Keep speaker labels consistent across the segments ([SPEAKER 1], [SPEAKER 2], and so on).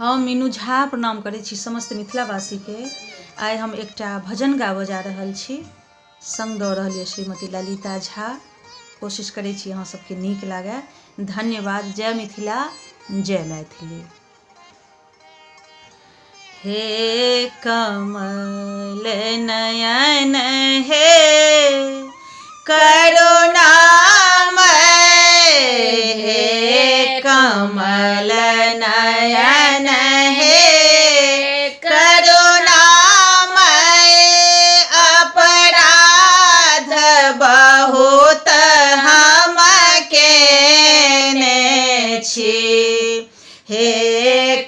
[SPEAKER 1] हम मीनू झा प्रणाम करै छी समस्त मिथिलावासी के। आइ हम एकटा भजन गाबऽ जा रहल छी। संग दऽ रहल यऽ श्रीमती ललिता झा। कोशिश करै छी अहाँ सबके नीक लागै। धन्यवाद। जय मिथिला, जय मैथिली। हे कमल नयन हे करुणामय, हे कमल नयन हे करुणामय, अपराध बहुत हम केने छी। हे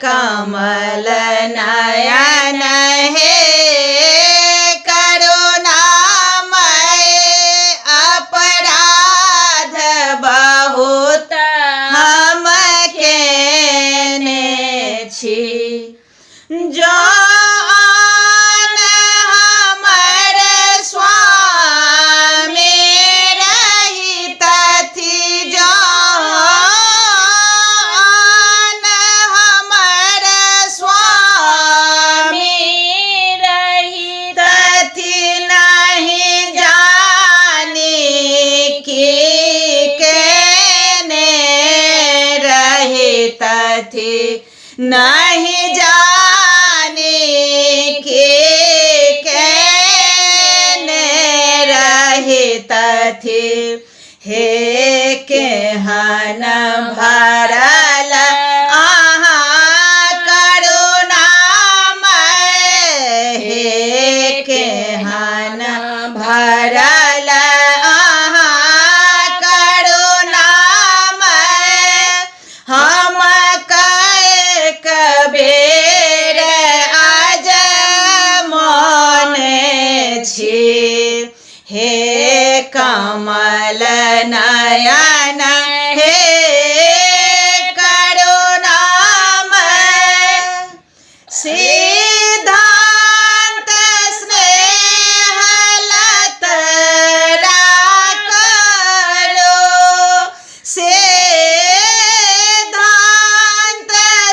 [SPEAKER 1] कमल नयन हे करुणामय, अपराध बहुत हम केने छी। जौन हमर स्वामी रहितथि, जौन हमर स्वामी रहितथि, नहीं जानी की केने रहितथि, नहीं जानी की केने रहितथि। हे केहन भरल अहाँ करुणामय, हे केहन भरल अहाँ करुणामय, हम कएक बेर आजमाने छी। हे कमल नयन हे करुणामय, सिद्धांत स्नेह लत राखलो, सिद्धांत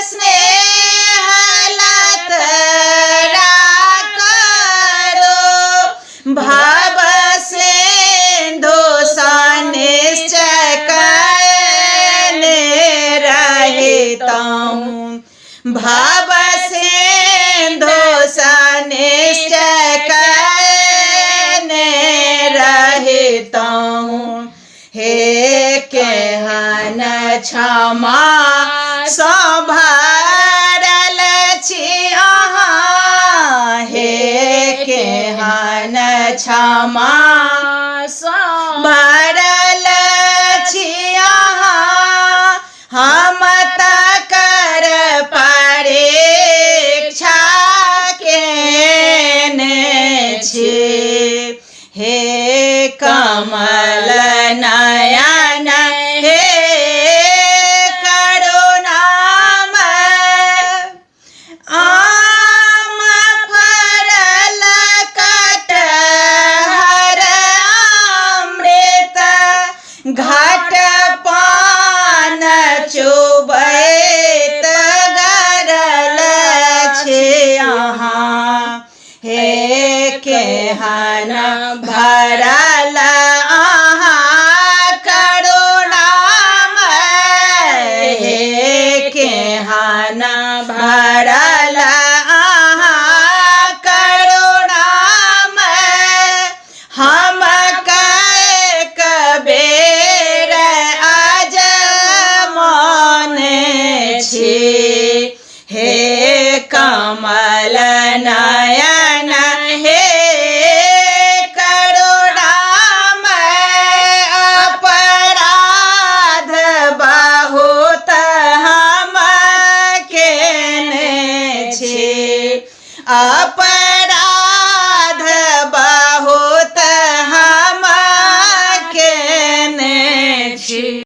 [SPEAKER 1] स्नेह लत राखलो, भव सिंधु निश्चय करने रहितहूँ, भव सिंधु निश्चय करने रहितहूँ। हे केहन क्षमा सँ भरल छी अहाँ, हे केहन क्षमा सँ भरल छी अहाँ, हम तकर परीक्षा केने छी। हे कमल नयन हे करुणामय, आम फरल कटहर अमृत, घाट पान चुबैत गरल छी अहाँ। हे केहन भरल अहाँ करुणामय, हे केहन भरल अहाँ करुणामय, हम कएक बेर आजमाने छी। हे कमल नयन